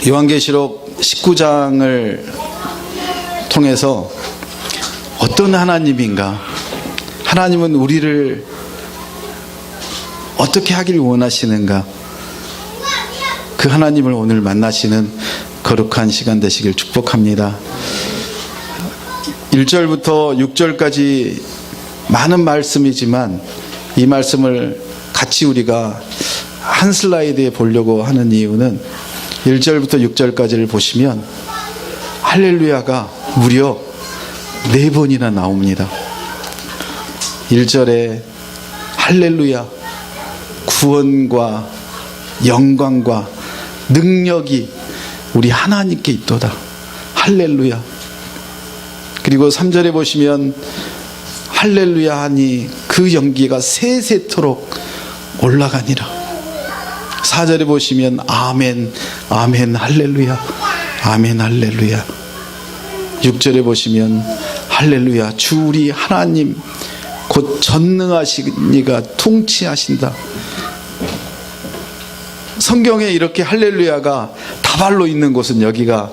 요한계시록 19장을 통해서 어떤 하나님인가, 하나님은 우리를 어떻게 하길 원하시는가, 그 하나님을 오늘 만나시는 거룩한 시간 되시길 축복합니다. 1절부터 6절까지 많은 말씀이지만 이 말씀을 같이 우리가 한 슬라이드에 보려고 하는 이유는 1절부터 6절까지를 보시면 할렐루야가 무려 4번이나 나옵니다. 1절에 할렐루야, 구원과 영광과 능력이 우리 하나님께 있도다. 할렐루야. 그리고 3절에 보시면 할렐루야 하니 그 연기가 세세토록 올라가니라. 4절에 보시면 아멘, 아멘, 할렐루야, 아멘, 할렐루야. 6절에 보시면 할렐루야, 주 우리 하나님 곧 전능하신 이가 통치하신다. 성경에 이렇게 할렐루야가 다발로 있는 곳은 여기가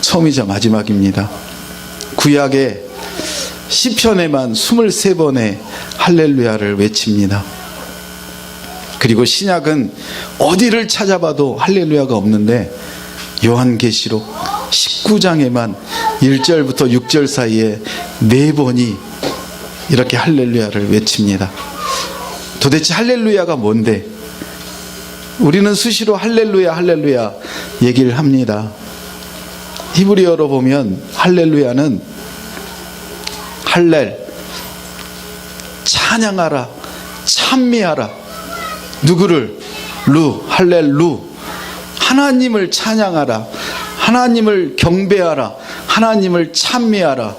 처음이자 마지막입니다. 구약의 시편에만 23번의 할렐루야를 외칩니다. 그리고 신약은 어디를 찾아봐도 할렐루야가 없는데 요한계시록 19장에만 1절부터 6절 사이에 4번이 이렇게 할렐루야를 외칩니다. 도대체 할렐루야가 뭔데? 우리는 수시로 할렐루야, 할렐루야 얘기를 합니다. 히브리어로 보면 할렐루야는 할렐, 찬양하라, 찬미하라. 누구를? 루, 할렐루. 하나님을 찬양하라, 하나님을 경배하라, 하나님을 찬미하라.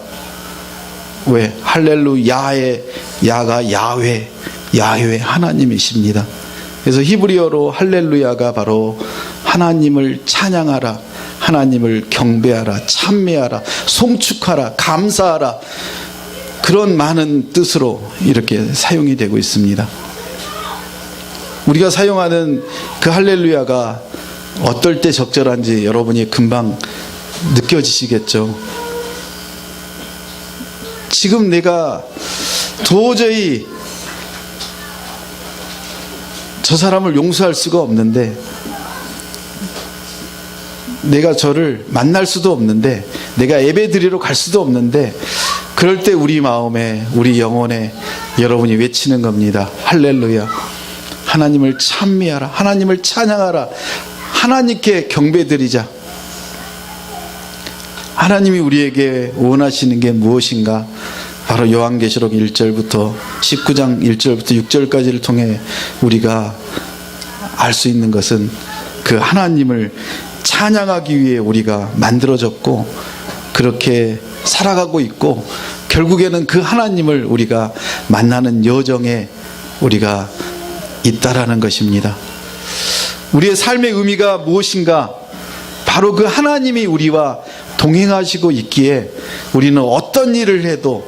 왜? 할렐루야의 야가 야훼, 야훼 하나님이십니다. 그래서 히브리어로 할렐루야가 바로 하나님을 찬양하라, 하나님을 경배하라, 찬미하라, 송축하라, 감사하라, 그런 많은 뜻으로 이렇게 사용이 되고 있습니다. 우리가 사용하는 그 할렐루야가 어떨 때 적절한지 여러분이 금방 느껴지시겠죠. 지금 내가 도저히 저 사람을 용서할 수가 없는데, 내가 저를 만날 수도 없는데, 내가 예배 드리러 갈 수도 없는데, 그럴 때 우리 마음에, 우리 영혼에 여러분이 외치는 겁니다. 할렐루야. 하나님을 찬미하라, 하나님을 찬양하라, 하나님께 경배드리자. 하나님이 우리에게 원하시는 게 무엇인가? 바로 요한계시록 1절부터 19장 1절부터 6절까지를 통해 우리가 알 수 있는 것은 그 하나님을 찬양하기 위해 우리가 만들어졌고 그렇게 살아가고 있고, 결국에는 그 하나님을 우리가 만나는 여정에 우리가 있다라는 것입니다. 우리의 삶의 의미가 무엇인가? 바로 그 하나님이 우리와 동행하시고 있기에 우리는 어떤 일을 해도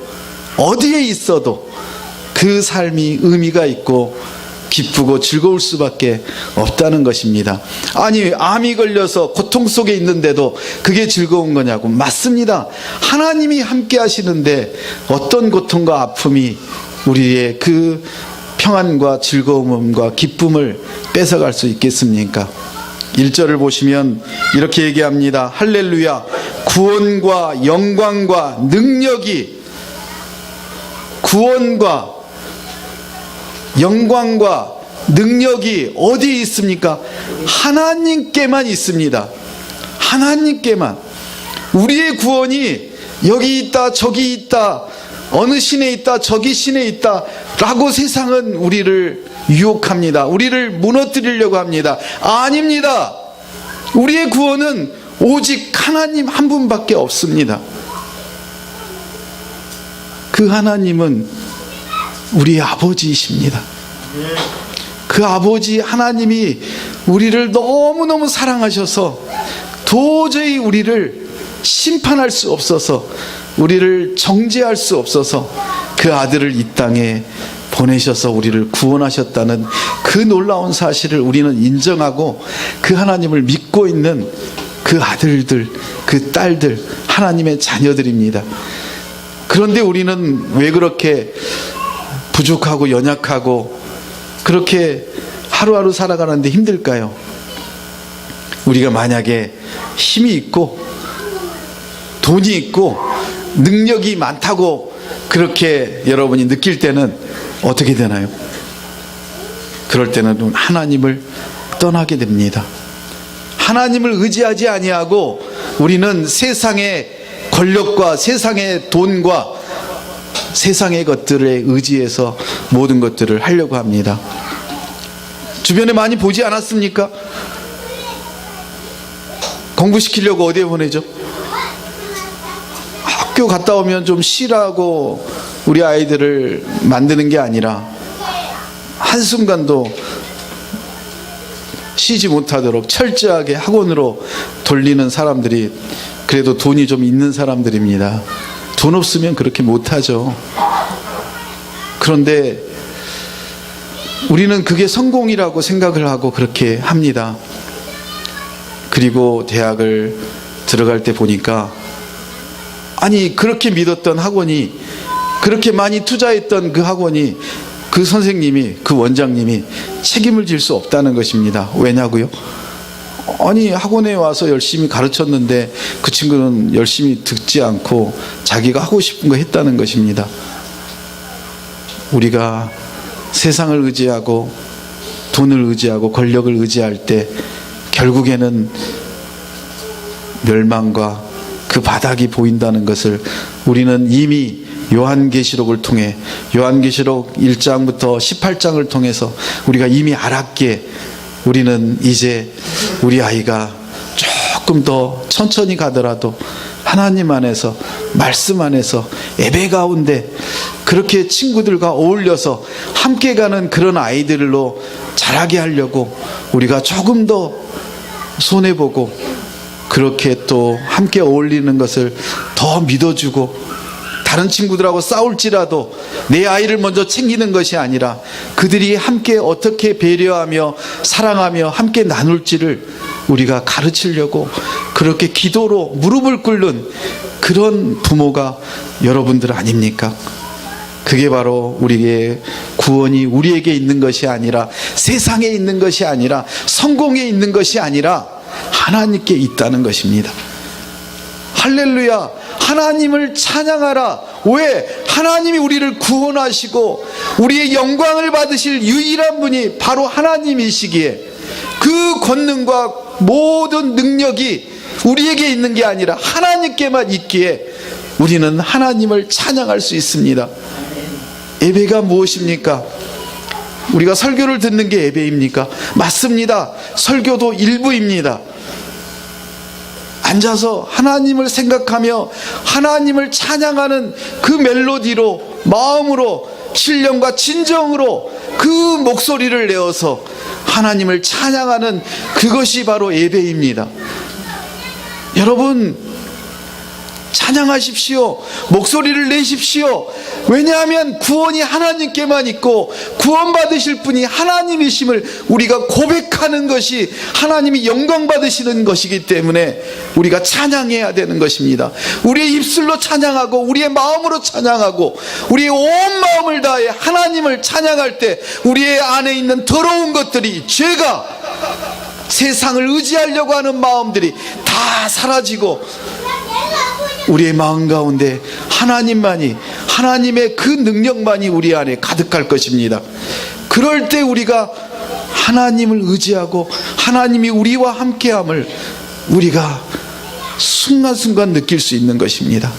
어디에 있어도 그 삶이 의미가 있고 기쁘고 즐거울 수밖에 없다는 것입니다. 아니, 암이 걸려서 고통 속에 있는데도 그게 즐거운 거냐고? 맞습니다. 하나님이 함께 하시는데 어떤 고통과 아픔이 우리의 그 평안과 즐거움과 기쁨을 뺏어갈 수 있겠습니까? 1절을 보시면 이렇게 얘기합니다. 할렐루야, 구원과 영광과 능력이, 구원과 영광과 능력이 어디에 있습니까? 하나님께만 있습니다. 하나님께만. 우리의 구원이 여기 있다, 저기 있다, 어느 신에 있다, 저기 신에 있다 라고 세상은 우리를 유혹합니다. 우리를 무너뜨리려고 합니다. 아닙니다. 우리의 구원은 오직 하나님 한 분밖에 없습니다. 그 하나님은 우리 아버지이십니다. 그 아버지 하나님이 우리를 너무너무 사랑하셔서 도저히 우리를 심판할 수 없어서, 우리를 정죄할 수 없어서 그 아들을 이 땅에 보내셔서 우리를 구원하셨다는 그 놀라운 사실을 우리는 인정하고 그 하나님을 믿고 있는 그 아들들, 그 딸들, 하나님의 자녀들입니다. 그런데 우리는 왜 그렇게 부족하고 연약하고 그렇게 하루하루 살아가는데 힘들까요? 우리가 만약에 힘이 있고 돈이 있고 능력이 많다고 그렇게 여러분이 느낄 때는 어떻게 되나요? 그럴 때는 하나님을 떠나게 됩니다. 하나님을 의지하지 아니하고 우리는 세상의 권력과 세상의 돈과 세상의 것들에 의지해서 모든 것들을 하려고 합니다. 주변에 많이 보지 않았습니까? 공부시키려고 어디에 보내죠? 학교 갔다 오면 좀 쉬라고 우리 아이들을 만드는 게 아니라 한순간도 쉬지 못하도록 철저하게 학원으로 돌리는 사람들이 그래도 돈이 좀 있는 사람들입니다. 돈 없으면 그렇게 못하죠. 그런데 우리는 그게 성공이라고 생각을 하고 그렇게 합니다. 그리고 대학을 들어갈 때 보니까 아니 그렇게 믿었던 학원이, 그렇게 많이 투자했던 그 학원이, 그 선생님이, 그 원장님이 책임을 질 수 없다는 것입니다. 왜냐고요? 아니 학원에 와서 열심히 가르쳤는데 그 친구는 열심히 듣지 않고 자기가 하고 싶은 거 했다는 것입니다. 우리가 세상을 의지하고 돈을 의지하고 권력을 의지할 때 결국에는 멸망과 그 바닥이 보인다는 것을 우리는 이미 요한계시록을 통해, 요한계시록 1장부터 18장을 통해서 우리가 이미 알았기에 우리는 이제 우리 아이가 조금 더 천천히 가더라도 하나님 안에서, 말씀 안에서, 예배 가운데 그렇게 친구들과 어울려서 함께 가는 그런 아이들로 자라게 하려고 우리가 조금 더 손해보고 그렇게 또 함께 어울리는 것을 더 믿어주고, 다른 친구들하고 싸울지라도 내 아이를 먼저 챙기는 것이 아니라 그들이 함께 어떻게 배려하며 사랑하며 함께 나눌지를 우리가 가르치려고 그렇게 기도로 무릎을 꿇는 그런 부모가 여러분들 아닙니까? 그게 바로 우리의 구원이 우리에게 있는 것이 아니라, 세상에 있는 것이 아니라, 성공에 있는 것이 아니라 하나님께 있다는 것입니다. 할렐루야! 하나님을 찬양하라. 왜? 하나님이 우리를 구원하시고 우리의 영광을 받으실 유일한 분이 바로 하나님이시기에, 그 권능과 모든 능력이 우리에게 있는 게 아니라 하나님께만 있기에 우리는 하나님을 찬양할 수 있습니다. 예배가 무엇입니까? 우리가 설교를 듣는 게 예배입니까? 맞습니다. 설교도 일부입니다. 앉아서 하나님을 생각하며 하나님을 찬양하는 그 멜로디로, 마음으로, 신령과 진정으로 그 목소리를 내어서 하나님을 찬양하는 그것이 바로 예배입니다. 여러분, 찬양하십시오. 목소리를 내십시오. 왜냐하면 구원이 하나님께만 있고 구원받으실 분이 하나님이심을 우리가 고백하는 것이 하나님이 영광 받으시는 것이기 때문에 우리가 찬양해야 되는 것입니다. 우리의 입술로 찬양하고 우리의 마음으로 찬양하고 우리의 온 마음을 다해 하나님을 찬양할 때 우리의 안에 있는 더러운 것들이, 죄가, 세상을 의지하려고 하는 마음들이 다 사라지고 우리의 마음 가운데 하나님만이, 하나님의 그 능력만이 우리 안에 가득할 것입니다. 그럴 때 우리가 하나님을 의지하고 하나님이 우리와 함께함을 우리가 순간순간 느낄 수 있는 것입니다.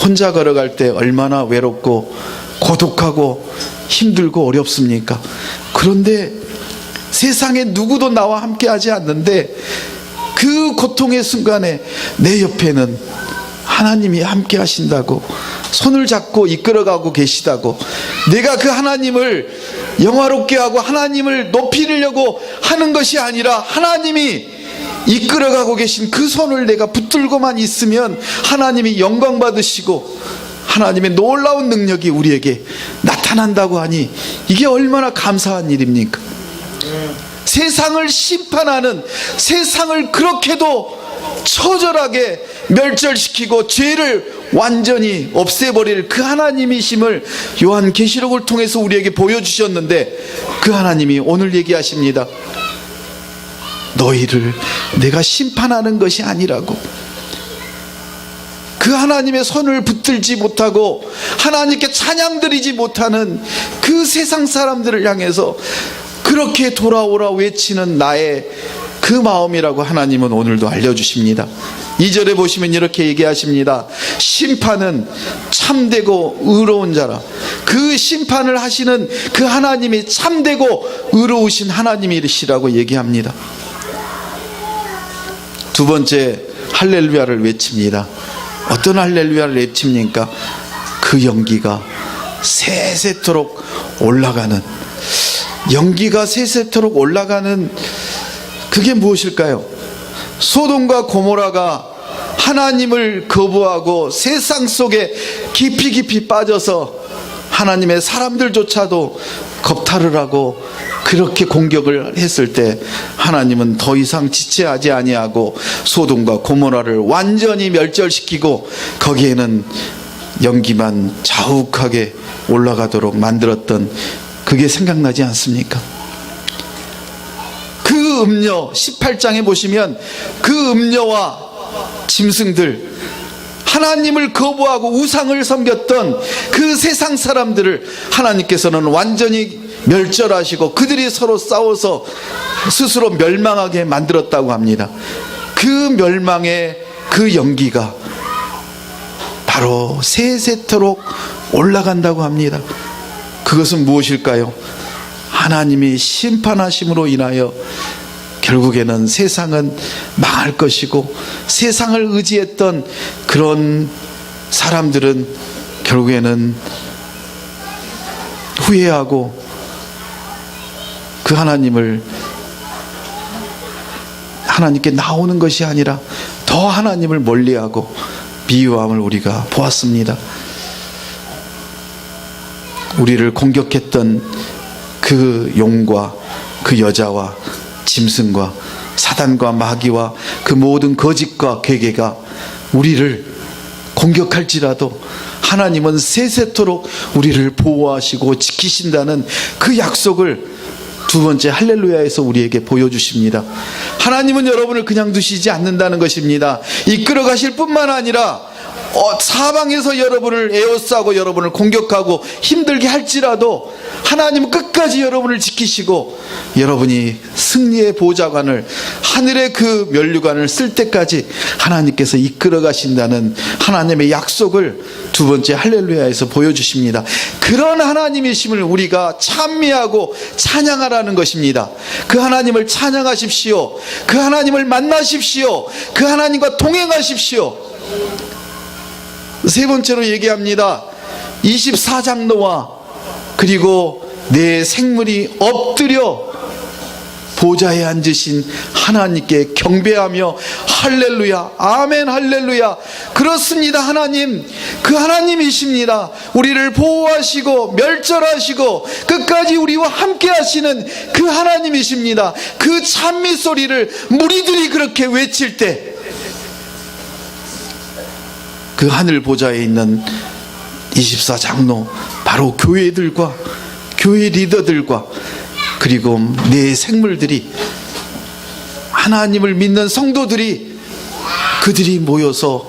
혼자 걸어갈 때 얼마나 외롭고 고독하고 힘들고 어렵습니까? 그런데 세상에 누구도 나와 함께하지 않는데 그 고통의 순간에 내 옆에는 하나님이 함께 하신다고, 손을 잡고 이끌어가고 계시다고, 내가 그 하나님을 영화롭게 하고 하나님을 높이려고 하는 것이 아니라 하나님이 이끌어가고 계신 그 손을 내가 붙들고만 있으면 하나님이 영광 받으시고 하나님의 놀라운 능력이 우리에게 나타난다고 하니 이게 얼마나 감사한 일입니까? 세상을 심판하는, 세상을 그렇게도 처절하게 멸절시키고 죄를 완전히 없애버릴 그 하나님이심을 요한계시록을 통해서 우리에게 보여주셨는데, 그 하나님이 오늘 얘기하십니다. 너희를 내가 심판하는 것이 아니라고. 그 하나님의 손을 붙들지 못하고 하나님께 찬양드리지 못하는 그 세상 사람들을 향해서 그렇게 돌아오라 외치는 나의 그 마음이라고 하나님은 오늘도 알려주십니다. 2절에 보시면 이렇게 얘기하십니다. 심판은 참되고 의로운 자라. 그 심판을 하시는 그 하나님이 참되고 의로우신 하나님이시라고 얘기합니다. 두 번째, 할렐루야를 외칩니다. 어떤 할렐루야를 외칩니까? 그 연기가 세세토록 올라가는, 연기가 세세토록 올라가는 그게 무엇일까요? 소돔과 고모라가 하나님을 거부하고 세상 속에 깊이 빠져서 하나님의 사람들조차도 겁탈을 하고 그렇게 공격을 했을 때, 하나님은 더 이상 지체하지 아니하고 소돔과 고모라를 완전히 멸절시키고 거기에는 연기만 자욱하게 올라가도록 만들었던 그게 생각나지 않습니까? 그 음녀 18장에 보시면 그 음녀와 짐승들, 하나님을 거부하고 우상을 섬겼던 그 세상 사람들을 하나님께서는 완전히 멸절하시고 그들이 서로 싸워서 스스로 멸망하게 만들었다고 합니다. 그 멸망의 그 연기가 바로 세세토록 올라간다고 합니다. 그것은 무엇일까요? 하나님이 심판하심으로 인하여 결국에는 세상은 망할 것이고, 세상을 의지했던 그런 사람들은 결국에는 후회하고 그 하나님께 나오는 것이 아니라 더 하나님을 멀리하고 미워함을 우리가 보았습니다. 우리를 공격했던 그 용과 그 여자와 짐승과 사단과 마귀와 그 모든 거짓과 괴계가 우리를 공격할지라도 하나님은 세세토록 우리를 보호하시고 지키신다는 그 약속을 두 번째 할렐루야에서 우리에게 보여주십니다. 하나님은 여러분을 그냥 두시지 않는다는 것입니다. 이끌어 가실 뿐만 아니라 사방에서 여러분을 에워싸고 여러분을 공격하고 힘들게 할지라도 하나님은 끝까지 여러분을 지키시고 여러분이 승리의 보좌관을, 하늘의 그 면류관을 쓸 때까지 하나님께서 이끌어 가신다는 하나님의 약속을 두 번째 할렐루야에서 보여주십니다. 그런 하나님이심을 우리가 찬미하고 찬양하라는 것입니다. 그 하나님을 찬양하십시오. 그 하나님을 만나십시오. 그 하나님과 동행하십시오. 세 번째로 얘기합니다. 24장로와 그리고 내 생물이 엎드려 보좌에 앉으신 하나님께 경배하며 할렐루야, 아멘, 할렐루야. 그렇습니다. 하나님, 그 하나님이십니다. 우리를 보호하시고 멸절하시고 끝까지 우리와 함께 하시는 그 하나님이십니다. 그 찬미 소리를 무리들이 그렇게 외칠 때 그 하늘 보좌에 있는 24장로, 바로 교회들과 교회 리더들과 그리고 내 생물들이, 하나님을 믿는 성도들이, 그들이 모여서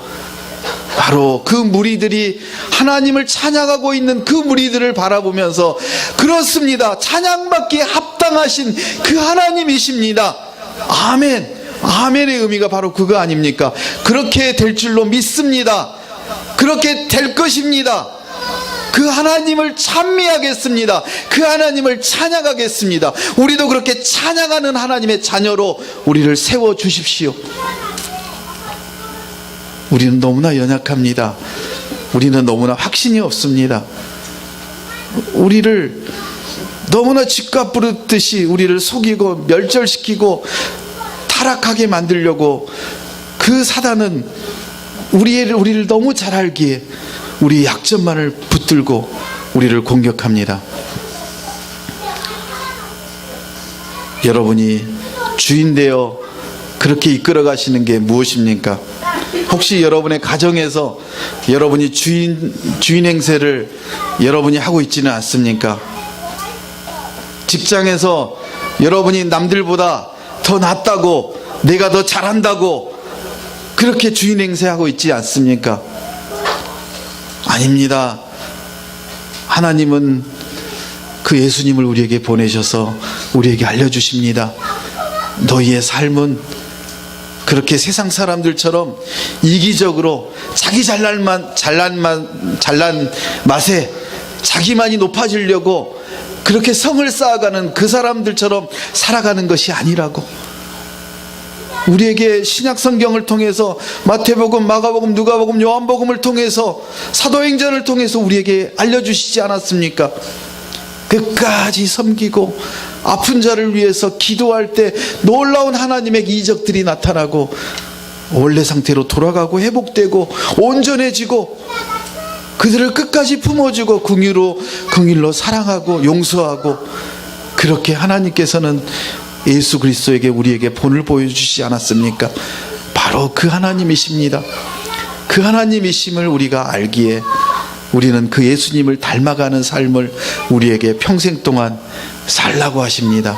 바로 그 무리들이 하나님을 찬양하고 있는 그 무리들을 바라보면서 그렇습니다, 찬양받기에 합당하신 그 하나님이십니다. 아멘. 아멘의 의미가 바로 그거 아닙니까? 그렇게 될 줄로 믿습니다. 그렇게 될 것입니다. 그 하나님을 찬미하겠습니다. 그 하나님을 찬양하겠습니다. 우리도 그렇게 찬양하는 하나님의 자녀로 우리를 세워주십시오. 우리는 너무나 연약합니다. 우리는 너무나 확신이 없습니다. 우리를 너무나 쥐가 부르듯이 우리를 속이고 멸절시키고 타락하게 만들려고 그 사단은 우리를 너무 잘 알기에 우리의 약점만을 붙들고 우리를 공격합니다. 여러분이 주인 되어 그렇게 이끌어 가시는 게 무엇입니까? 혹시 여러분의 가정에서 여러분이 주인 행세를 여러분이 하고 있지는 않습니까? 직장에서 여러분이 남들보다 더 낫다고, 내가 더 잘한다고 그렇게 주인 행세하고 있지 않습니까? 아닙니다. 하나님은 그 예수님을 우리에게 보내셔서 우리에게 알려주십니다. 너희의 삶은 그렇게 세상 사람들처럼 이기적으로 자기 잘난 맛에 자기만이 높아지려고 그렇게 성을 쌓아가는 그 사람들처럼 살아가는 것이 아니라고, 우리에게 신약 성경을 통해서 마태복음, 마가복음, 누가복음, 요한복음을 통해서 사도행전을 통해서 우리에게 알려주시지 않았습니까? 끝까지 섬기고 아픈 자를 위해서 기도할 때 놀라운 하나님의 이적들이 나타나고 원래 상태로 돌아가고 회복되고 온전해지고 그들을 끝까지 품어주고 긍휼로 사랑하고 용서하고, 그렇게 하나님께서는 예수 그리스도에게 우리에게 본을 보여주시지 않았습니까? 바로 그 하나님이십니다. 그 하나님이심을 우리가 알기에 우리는 그 예수님을 닮아가는 삶을 우리에게 평생 동안 살라고 하십니다.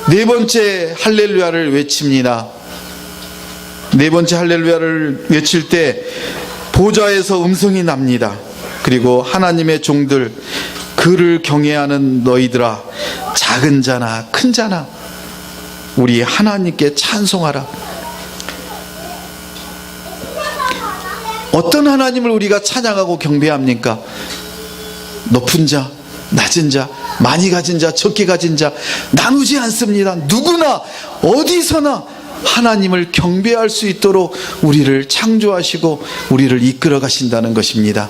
네 번째 할렐루야를 외칩니다. 네 번째 할렐루야를 외칠 때 보좌에서 음성이 납니다. 그리고 하나님의 종들, 그를 경외하는 너희들아, 작은 자나 큰 자나 우리 하나님께 찬송하라. 어떤 하나님을 우리가 찬양하고 경배합니까? 높은 자, 낮은 자, 많이 가진 자, 적게 가진 자 나누지 않습니다. 누구나 어디서나 하나님을 경배할 수 있도록 우리를 창조하시고 우리를 이끌어 가신다는 것입니다.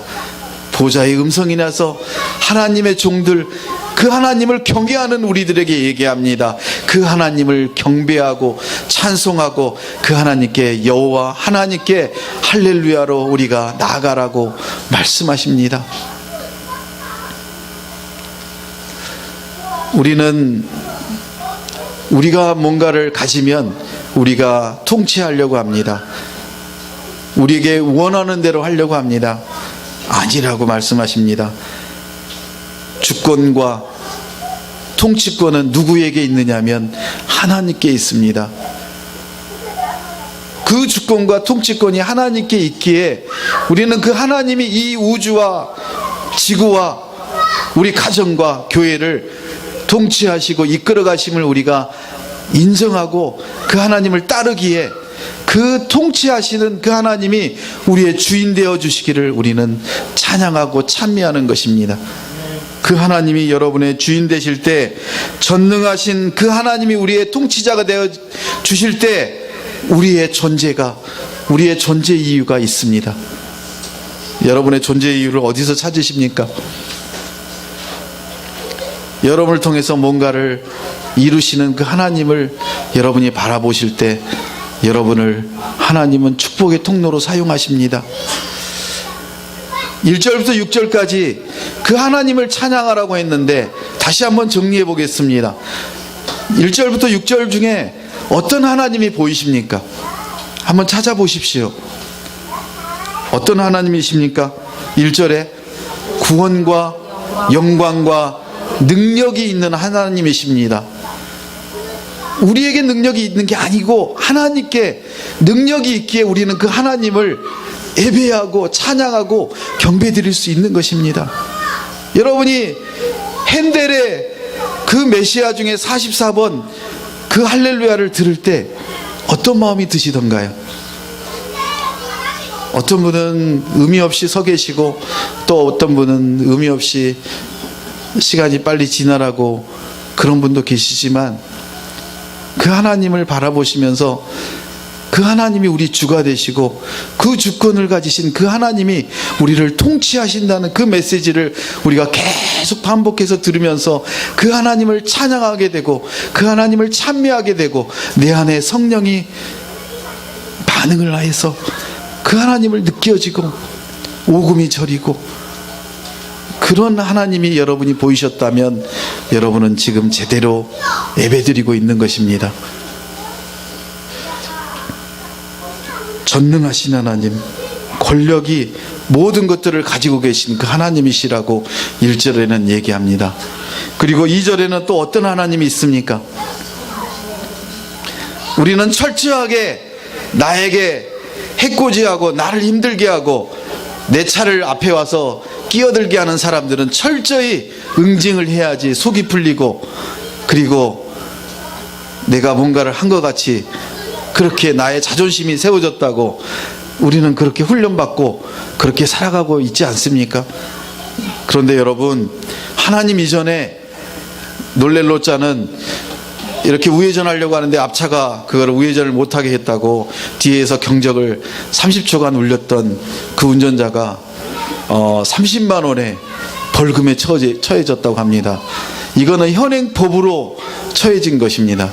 보좌의 음성이 나서 하나님의 종들, 그 하나님을 경외하는 우리들에게 얘기합니다. 그 하나님을 경배하고 찬송하고 그 하나님께, 여호와 하나님께 할렐루야로 우리가 나아가라고 말씀하십니다. 우리가 뭔가를 가지면 우리가 통치하려고 합니다. 우리에게 원하는 대로 하려고 합니다. 아니라고 말씀하십니다. 주권과 통치권은 누구에게 있느냐면 하나님께 있습니다. 그 주권과 통치권이 하나님께 있기에 우리는 그 하나님이 이 우주와 지구와 우리 가정과 교회를 통치하시고 이끌어 가심을 우리가 인정하고 그 하나님을 따르기에 그 통치하시는 그 하나님이 우리의 주인 되어 주시기를 우리는 찬양하고 찬미하는 것입니다. 그 하나님이 여러분의 주인 되실 때, 전능하신 그 하나님이 우리의 통치자가 되어 주실 때 우리의 존재 이유가 있습니다. 여러분의 존재 이유를 어디서 찾으십니까? 여러분을 통해서 뭔가를 이루시는 그 하나님을 여러분이 바라보실 때 여러분을 하나님은 축복의 통로로 사용하십니다. 1절부터 6절까지 그 하나님을 찬양하라고 했는데 다시 한번 정리해 보겠습니다. 1절부터 6절 중에 어떤 하나님이 보이십니까? 한번 찾아보십시오. 어떤 하나님이십니까? 1절에 구원과 영광과 능력이 있는 하나님이십니다. 우리에게 능력이 있는 게 아니고 하나님께 능력이 있기에 우리는 그 하나님을 예배하고 찬양하고 경배드릴 수 있는 것입니다. 여러분이 핸델의 그 메시아 중에 44번 그 할렐루야를 들을 때 어떤 마음이 드시던가요? 어떤 분은 의미 없이 서 계시고 또 어떤 분은 의미 없이 시간이 빨리 지나라고 그런 분도 계시지만, 그 하나님을 바라보시면서 그 하나님이 우리 주가 되시고 그 주권을 가지신 그 하나님이 우리를 통치하신다는 그 메시지를 우리가 계속 반복해서 들으면서 그 하나님을 찬양하게 되고 그 하나님을 찬미하게 되고 내 안에 성령이 반응을 하여서 그 하나님을 느껴지고 오금이 저리고, 그런 하나님이 여러분이 보이셨다면 여러분은 지금 제대로 예배드리고 있는 것입니다. 전능하신 하나님, 권력이 모든 것들을 가지고 계신 그 하나님이시라고 1절에는 얘기합니다. 그리고 2절에는 또 어떤 하나님이 있습니까? 우리는 철저하게 나에게 해코지하고 나를 힘들게 하고 내 차를 앞에 와서 끼어들게 하는 사람들은 철저히 응징을 해야지 속이 풀리고, 그리고 내가 뭔가를 한 것 같이 그렇게 나의 자존심이 세워졌다고 우리는 그렇게 훈련받고 그렇게 살아가고 있지 않습니까? 그런데 여러분, 하나님 이전에 놀렐로자는 이렇게 우회전하려고 하는데 앞차가 그걸 우회전을 못하게 했다고 뒤에서 경적을 30초간 울렸던 그 운전자가 30만 원의 벌금에 처해졌다고 합니다. 이거는 현행법으로 처해진 것입니다.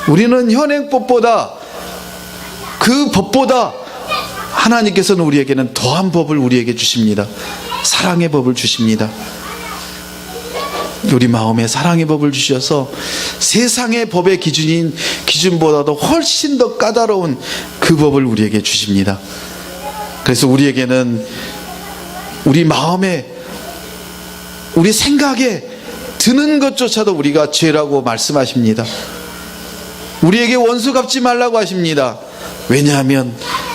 우리는 현행법보다, 그 법보다 하나님께서는 우리에게는 더한 법을 우리에게 주십니다. 사랑의 법을 주십니다. 우리 마음에 사랑의 법을 주셔서 세상의 법의 기준보다도 훨씬 더 까다로운 그 법을 우리에게 주십니다. 그래서 우리에게는 우리 마음에, 우리 생각에 드는 것조차도 우리가 죄라고 말씀하십니다. 우리에게 원수 갚지 말라고 하십니다. 왜냐하면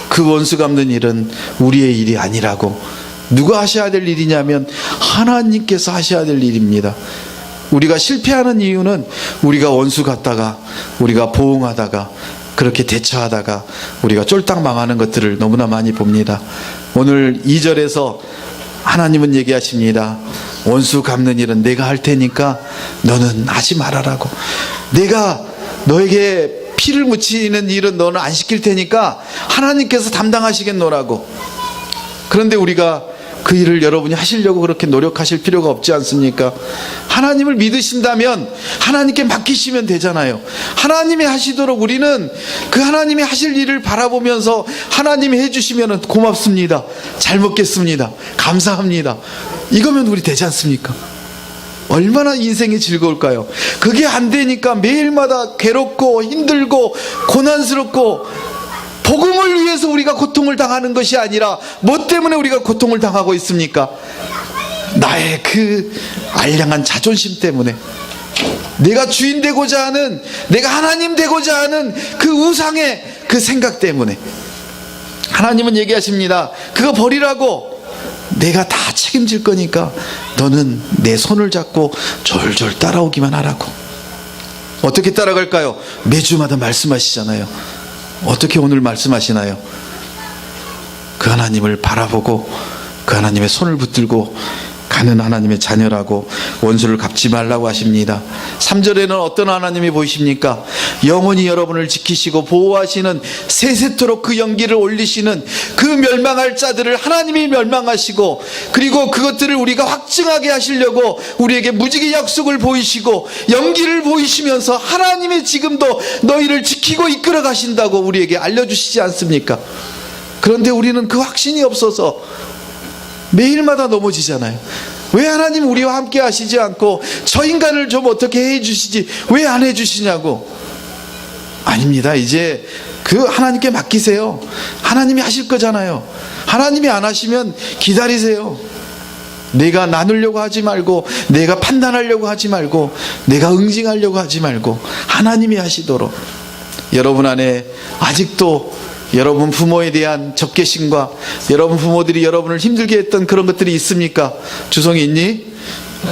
그 원수 갚는 일은 우리의 일이 아니라고. 누가 하셔야 될 일이냐면 하나님께서 하셔야 될 일입니다. 우리가 실패하는 이유는 우리가 원수 갖다가, 우리가 보응하다가, 그렇게 대처하다가 우리가 쫄딱 망하는 것들을 너무나 많이 봅니다. 오늘 2절에서 하나님은 얘기하십니다. 원수 갚는 일은 내가 할 테니까 너는 하지 말아라고. 내가 너에게 피를 묻히는 일은 너는 안 시킬 테니까 하나님께서 담당하시겠노라고. 그런데 우리가 그 일을 여러분이 하시려고 그렇게 노력하실 필요가 없지 않습니까? 하나님을 믿으신다면 하나님께 맡기시면 되잖아요. 하나님이 하시도록 우리는 그 하나님이 하실 일을 바라보면서 하나님이 해주시면 고맙습니다, 잘 먹겠습니다, 감사합니다, 이거면 우리 되지 않습니까? 얼마나 인생이 즐거울까요? 그게 안 되니까 매일마다 괴롭고 힘들고 고난스럽고, 복음을 위해서 우리가 고통을 당하는 것이 아니라 뭐 때문에 우리가 고통을 당하고 있습니까? 나의 그 알량한 자존심 때문에, 내가 주인 되고자 하는, 내가 하나님 되고자 하는 그 우상의 그 생각 때문에. 하나님은 얘기하십니다. 그거 버리라고. 내가 다 책임질 거니까 너는 내 손을 잡고 졸졸 따라오기만 하라고. 어떻게 따라갈까요? 매주마다 말씀하시잖아요. 어떻게 오늘 말씀하시나요? 그 하나님을 바라보고 그 하나님의 손을 붙들고 가는 하나님의 자녀라고, 원수를 갚지 말라고 하십니다. 3절에는 어떤 하나님이 보이십니까? 영원히 여러분을 지키시고 보호하시는, 세세토록 그 연기를 올리시는 그 멸망할 자들을 하나님이 멸망하시고, 그리고 그것들을 우리가 확증하게 하시려고 우리에게 무지개 약속을 보이시고 연기를 보이시면서 하나님이 지금도 너희를 지키고 이끌어 가신다고 우리에게 알려주시지 않습니까? 그런데 우리는 그 확신이 없어서 매일마다 넘어지잖아요. 왜 하나님 우리와 함께 하시지 않고 저 인간을 좀 어떻게 해주시지 왜 안 해주시냐고. 아닙니다. 이제 그 하나님께 맡기세요. 하나님이 하실 거잖아요. 하나님이 안 하시면 기다리세요. 내가 나누려고 하지 말고, 내가 판단하려고 하지 말고, 내가 응징하려고 하지 말고 하나님이 하시도록. 여러분 안에 아직도 여러분 부모에 대한 적개심과 여러분 부모들이 여러분을 힘들게 했던 그런 것들이 있습니까? 주성이 있니?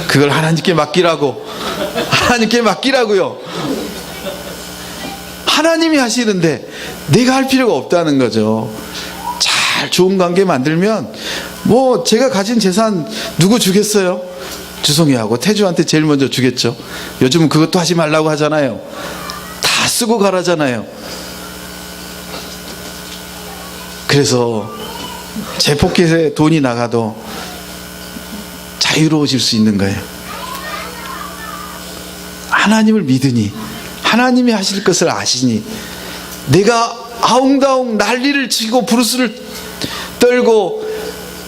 그걸 하나님께 맡기라고. 하나님께 맡기라고요. 하나님이 하시는데 내가 할 필요가 없다는 거죠. 잘 좋은 관계 만들면 뭐 제가 가진 재산 누구 주겠어요? 주성이하고 태주한테 제일 먼저 주겠죠. 요즘은 그것도 하지 말라고 하잖아요. 다 쓰고 가라잖아요. 그래서 제 포켓에 돈이 나가도 자유로워질 수 있는 거예요. 하나님을 믿으니, 하나님이 하실 것을 아시니, 내가 아웅다웅 난리를 치고 부르스를 떨고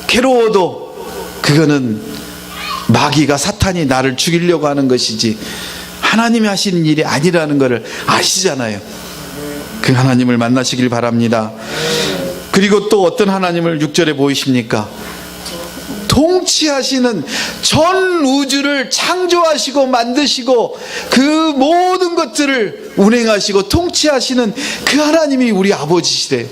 괴로워도 그거는 마귀가, 사탄이 나를 죽이려고 하는 것이지 하나님이 하시는 일이 아니라는 것을 아시잖아요. 그 하나님을 만나시길 바랍니다. 그리고 또 어떤 하나님을 6절에 보이십니까? 통치하시는, 전 우주를 창조하시고 만드시고 그 모든 것들을 운행하시고 통치하시는 그 하나님이 우리 아버지시래요.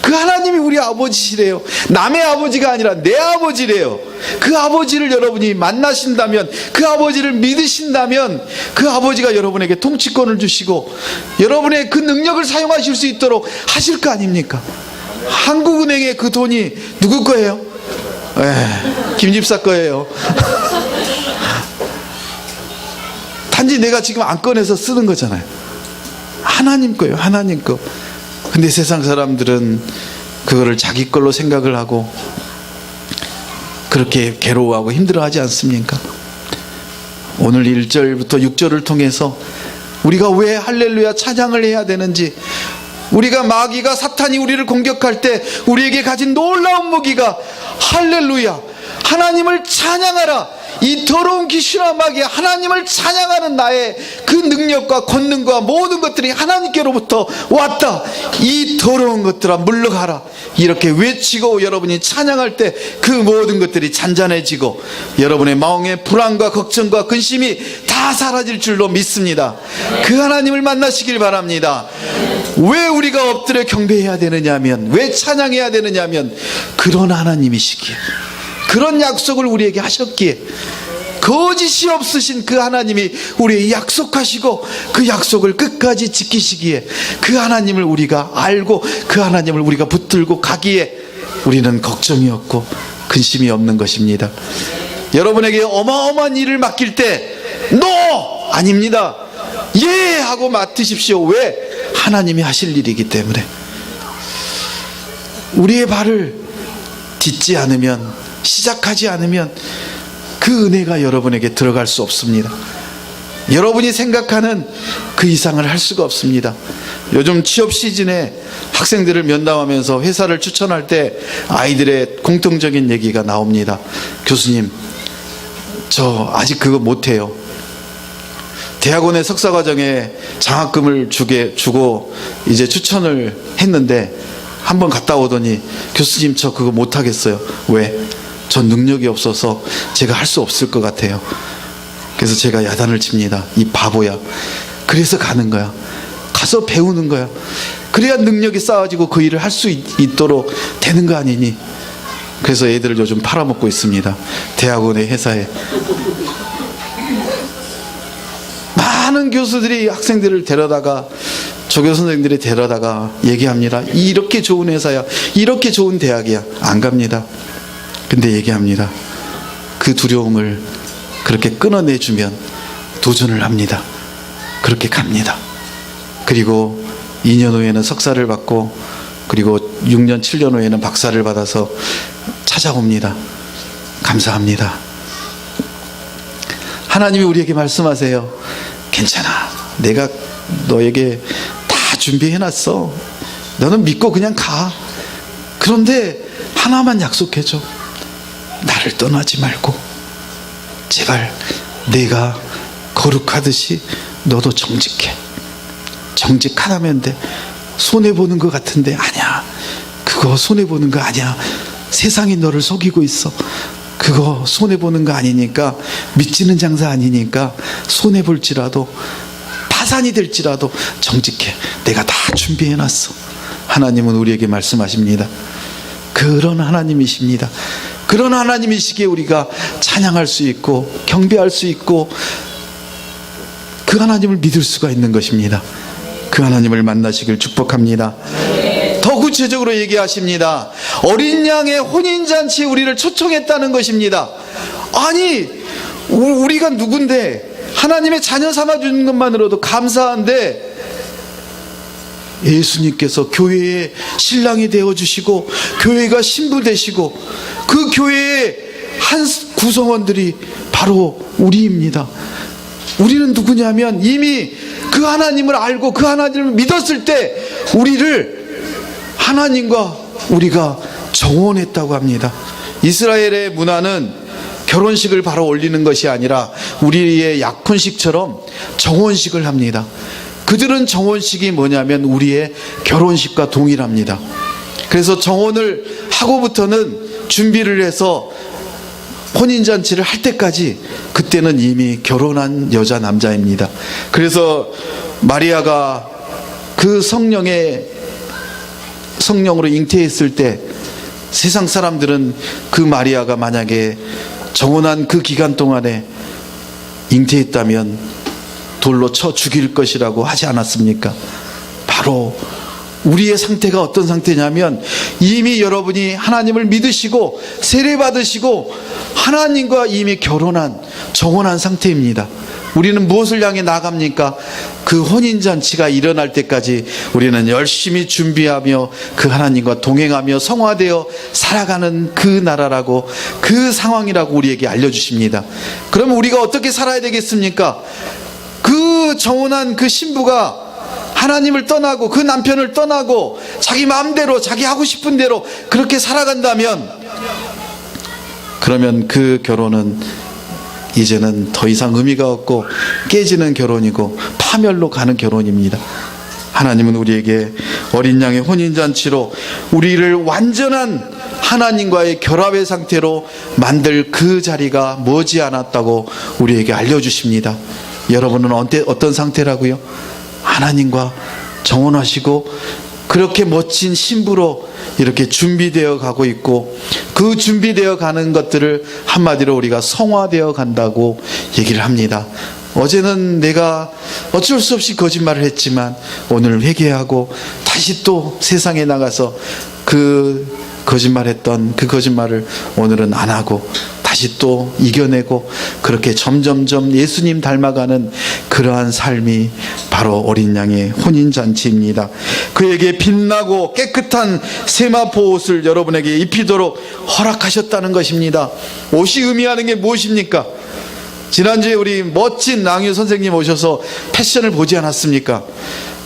그 하나님이 우리 아버지시래요. 남의 아버지가 아니라 내 아버지래요. 그 아버지를 여러분이 만나신다면, 그 아버지를 믿으신다면 그 아버지가 여러분에게 통치권을 주시고 여러분의 그 능력을 사용하실 수 있도록 하실 거 아닙니까? 한국은행의 그 돈이 누구 거예요? 김 집사 거예요. 단지 내가 지금 안 꺼내서 쓰는 거잖아요. 하나님 거예요. 하나님 거. 근데 세상 사람들은 그거를 자기 걸로 생각을 하고 그렇게 괴로워하고 힘들어하지 않습니까? 오늘 1절부터 6절을 통해서 우리가 왜 할렐루야 찬양을 해야 되는지, 우리가 마귀가, 사탄이 우리를 공격할 때 우리에게 가진 놀라운 무기가 할렐루야, 하나님을 찬양하라, 이 더러운 귀신아 마귀야 하나님을 찬양하는 나의 그 능력과 권능과 모든 것들이 하나님께로부터 왔다, 이 더러운 것들아 물러가라, 이렇게 외치고 여러분이 찬양할 때 그 모든 것들이 잔잔해지고 여러분의 마음의 불안과 걱정과 근심이 다 사라질 줄로 믿습니다. 그 하나님을 만나시길 바랍니다. 왜 우리가 엎드려 경배해야 되느냐면, 왜 찬양해야 되느냐면 그런 하나님이시기에, 그런 약속을 우리에게 하셨기에, 거짓이 없으신 그 하나님이 우리에게 약속하시고 그 약속을 끝까지 지키시기에, 그 하나님을 우리가 알고 그 하나님을 우리가 붙들고 가기에 우리는 걱정이 없고 근심이 없는 것입니다. 여러분에게 어마어마한 일을 맡길 때 NO! 아닙니다. 예! 하고 맡으십시오. 왜? 하나님이 하실 일이기 때문에. 우리의 발을 딛지 않으면, 시작하지 않으면 그 은혜가 여러분에게 들어갈 수 없습니다. 여러분이 생각하는 그 이상을 할 수가 없습니다. 요즘 취업 시즌에 학생들을 면담하면서 회사를 추천할 때 아이들의 공통적인 얘기가 나옵니다. 교수님, 저 아직 그거 못해요. 대학원의 석사과정에 장학금을 주고 이제 추천을 했는데 한번 갔다 오더니, 교수님 저 그거 못하겠어요. 왜? 전 능력이 없어서 제가 할 수 없을 것 같아요. 그래서 제가 야단을 칩니다. 이 바보야. 그래서 가는 거야. 가서 배우는 거야. 그래야 능력이 쌓아지고 그 일을 할 수 있도록 되는 거 아니니. 그래서 애들을 요즘 팔아먹고 있습니다. 대학원의 회사에. 많은 교수들이 학생들을 데려다가, 조교 선생님들이 데려다가 얘기합니다. 이렇게 좋은 회사야, 이렇게 좋은 대학이야. 안 갑니다. 근데 얘기합니다. 그 두려움을 그렇게 끊어내주면 도전을 합니다. 그렇게 갑니다. 그리고 2년 후에는 석사를 받고, 그리고 6년 7년 후에는 박사를 받아서 찾아옵니다. 감사합니다. 하나님이 우리에게 말씀하세요. 괜찮아, 내가 너에게 다 준비해놨어. 너는 믿고 그냥 가. 그런데 하나만 약속해줘. 나를 떠나지 말고 제발 내가 거룩하듯이 너도 정직해. 정직하다면 돼. 손해보는 것 같은데 아니야. 그거 손해보는 거 아니야. 세상이 너를 속이고 있어. 그거 손해보는 거 아니니까, 믿지는 장사 아니니까 손해볼지라도, 파산이 될지라도 정직해. 내가 다 준비해놨어. 하나님은 우리에게 말씀하십니다. 그런 하나님이십니다. 그런 하나님이시기에 우리가 찬양할 수 있고 경배할 수 있고 그 하나님을 믿을 수가 있는 것입니다. 그 하나님을 만나시길 축복합니다. 더 구체적으로 얘기하십니다. 어린 양의 혼인잔치에 우리를 초청했다는 것입니다. 아니, 우리가 누군데, 하나님의 자녀 삼아주는 것만으로도 감사한데, 예수님께서 교회의 신랑이 되어주시고 교회가 신부 되시고 그 교회의 한 구성원들이 바로 우리입니다. 우리는 누구냐면, 이미 그 하나님을 알고 그 하나님을 믿었을 때 우리를 하나님과 우리가 정원했다고 합니다. 이스라엘의 문화는 결혼식을 바로 올리는 것이 아니라 우리의 약혼식처럼 정혼식을 합니다. 그들은 정혼식이 뭐냐면 우리의 결혼식과 동일합니다. 그래서 정혼을 하고부터는 준비를 해서 혼인잔치를 할 때까지 그때는 이미 결혼한 여자 남자입니다. 그래서 마리아가 그 성령으로 잉태했을 때 세상 사람들은 그 마리아가 만약에 정혼한 그 기간 동안에 잉태했다면 돌로 쳐 죽일 것이라고 하지 않았습니까? 바로 우리의 상태가 어떤 상태냐면 이미 여러분이 하나님을 믿으시고 세례받으시고 하나님과 이미 결혼한 정혼한 상태입니다. 우리는 무엇을 향해 나갑니까? 그 혼인잔치가 일어날 때까지 우리는 열심히 준비하며 그 하나님과 동행하며 성화되어 살아가는 그 나라라고, 그 상황이라고 우리에게 알려주십니다. 그러면 우리가 어떻게 살아야 되겠습니까? 그 정혼한 그 신부가 하나님을 떠나고 그 남편을 떠나고 자기 마음대로 자기 하고 싶은 대로 그렇게 살아간다면, 그러면 그 결혼은 이제는 더 이상 의미가 없고 깨지는 결혼이고 파멸로 가는 결혼입니다. 하나님은 우리에게 어린 양의 혼인잔치로 우리를 완전한 하나님과의 결합의 상태로 만들 그 자리가 머지않았다고 우리에게 알려주십니다. 여러분은 어떤 상태라고요? 하나님과 정혼하시고 그렇게 멋진 신부로 이렇게 준비되어 가고 있고, 그 준비되어 가는 것들을 한마디로 우리가 성화되어 간다고 얘기를 합니다. 어제는 내가 어쩔 수 없이 거짓말을 했지만 오늘 회개하고 다시 또 세상에 나가서 그 거짓말했던 그 거짓말을 오늘은 안 하고 다시 또 이겨내고, 그렇게 점점점 예수님 닮아가는 그러한 삶이 바로 어린 양의 혼인잔치입니다. 그에게 빛나고 깨끗한 세마포 옷을 여러분에게 입히도록 허락하셨다는 것입니다. 옷이 의미하는 게 무엇입니까? 지난주에 우리 멋진 랑유 선생님 오셔서 패션을 보지 않았습니까?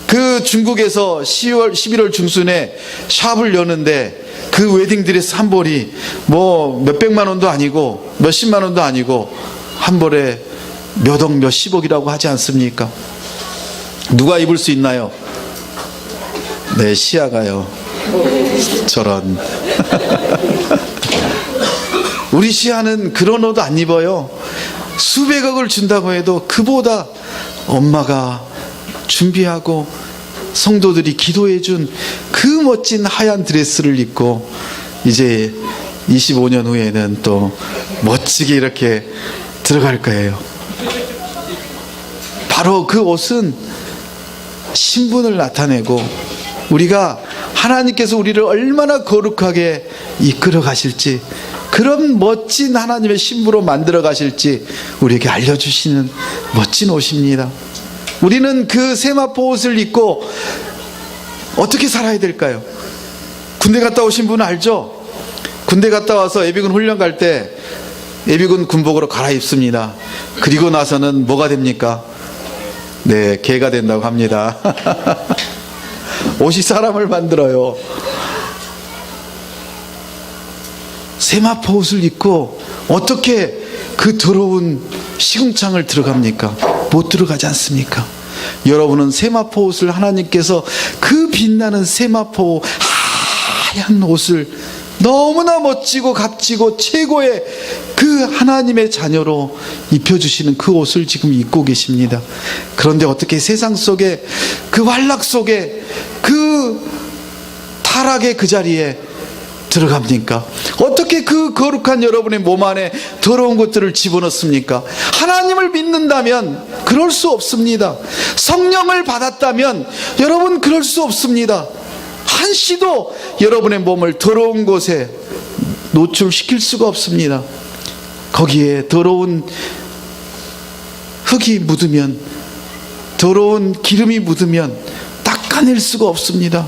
그 중국에서 11월 중순에 샵을 여는데 그 웨딩드레스 한 벌이 뭐 몇백만 원도 아니고 몇십만 원도 아니고 한 벌에 몇억 몇십억이라고 하지 않습니까? 누가 입을 수 있나요? 네, 시아가요. 저런. 우리 시아는 그런 옷 안 입어요. 수백억을 준다고 해도 그보다 엄마가 준비하고 성도들이 기도해 준 그 멋진 하얀 드레스를 입고 이제 25년 후에는 또 멋지게 이렇게 들어갈 거예요. 바로 그 옷은 신분을 나타내고 우리가 하나님께서 우리를 얼마나 거룩하게 이끌어 가실지, 그런 멋진 하나님의 신부로 만들어 가실지 우리에게 알려주시는 멋진 옷입니다. 우리는 그 세마포 옷을 입고 어떻게 살아야 될까요? 군대 갔다 오신 분은 알죠? 군대 갔다 와서 예비군 훈련 갈 때 예비군 군복으로 갈아입습니다. 그리고 나서는 뭐가 됩니까? 네, 개가 된다고 합니다. 옷이 사람을 만들어요. 세마포 옷을 입고 어떻게 그 더러운 시궁창을 들어갑니까? 못 들어가지 않습니까? 여러분은 세마포 옷을 하나님께서 그 빛나는 세마포 하얀 옷을 너무나 멋지고 값지고 최고의 그 하나님의 자녀로 입혀주시는 그 옷을 지금 입고 계십니다. 그런데 어떻게 세상 속에 그 완락 속에 그 타락의 그 자리에 들어갑니까? 어떻게 그 거룩한 여러분의 몸 안에 더러운 것들을 집어넣습니까? 하나님을 믿는다면 그럴 수 없습니다. 성령을 받았다면 여러분 그럴 수 없습니다. 한시도 여러분의 몸을 더러운 곳에 노출시킬 수가 없습니다. 거기에 더러운 흙이 묻으면, 더러운 기름이 묻으면 닦아낼 수가 없습니다.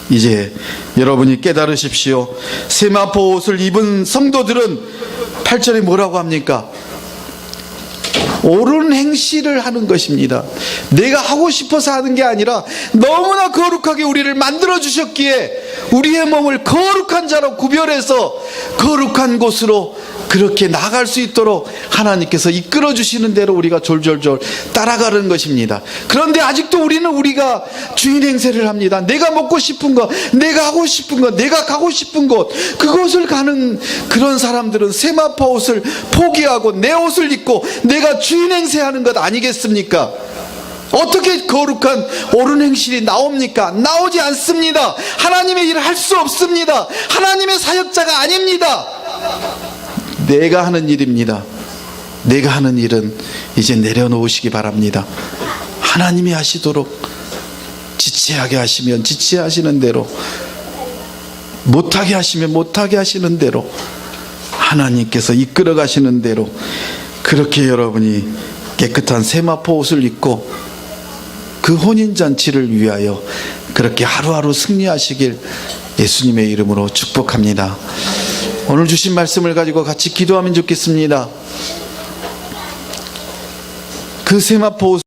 이제 여러분이 깨달으십시오. 세마포 옷을 입은 성도들은 8절에 뭐라고 합니까? 옳은 행실을 하는 것입니다. 내가 하고 싶어서 하는 게 아니라 너무나 거룩하게 우리를 만들어 주셨기에 우리의 몸을 거룩한 자로 구별해서 거룩한 곳으로 그렇게 나아갈 수 있도록 하나님께서 이끌어 주시는 대로 우리가 졸졸졸 따라가는 것입니다. 그런데 아직도 우리가 주인 행세를 합니다. 내가 먹고 싶은 것, 내가 하고 싶은 것, 내가 가고 싶은 곳, 그곳을 가는 그런 사람들은 세마포 옷을 포기하고 내 옷을 입고 내가 주인 행세하는 것 아니겠습니까? 어떻게 거룩한 옳은 행실이 나옵니까? 나오지 않습니다. 하나님의 일을 할 수 없습니다. 하나님의 사역자가 아닙니다. 내가 하는 일입니다. 내가 하는 일은 이제 내려놓으시기 바랍니다. 하나님이 하시도록 지체하게 하시면 지체하시는 대로, 못하게 하시면 못하게 하시는 대로, 하나님께서 이끌어 가시는 대로 그렇게 여러분이 깨끗한 세마포 옷을 입고 그 혼인잔치를 위하여 그렇게 하루하루 승리하시길 예수님의 이름으로 축복합니다. 오늘 주신 말씀을 가지고 같이 기도하면 좋겠습니다. 그 세마포 옷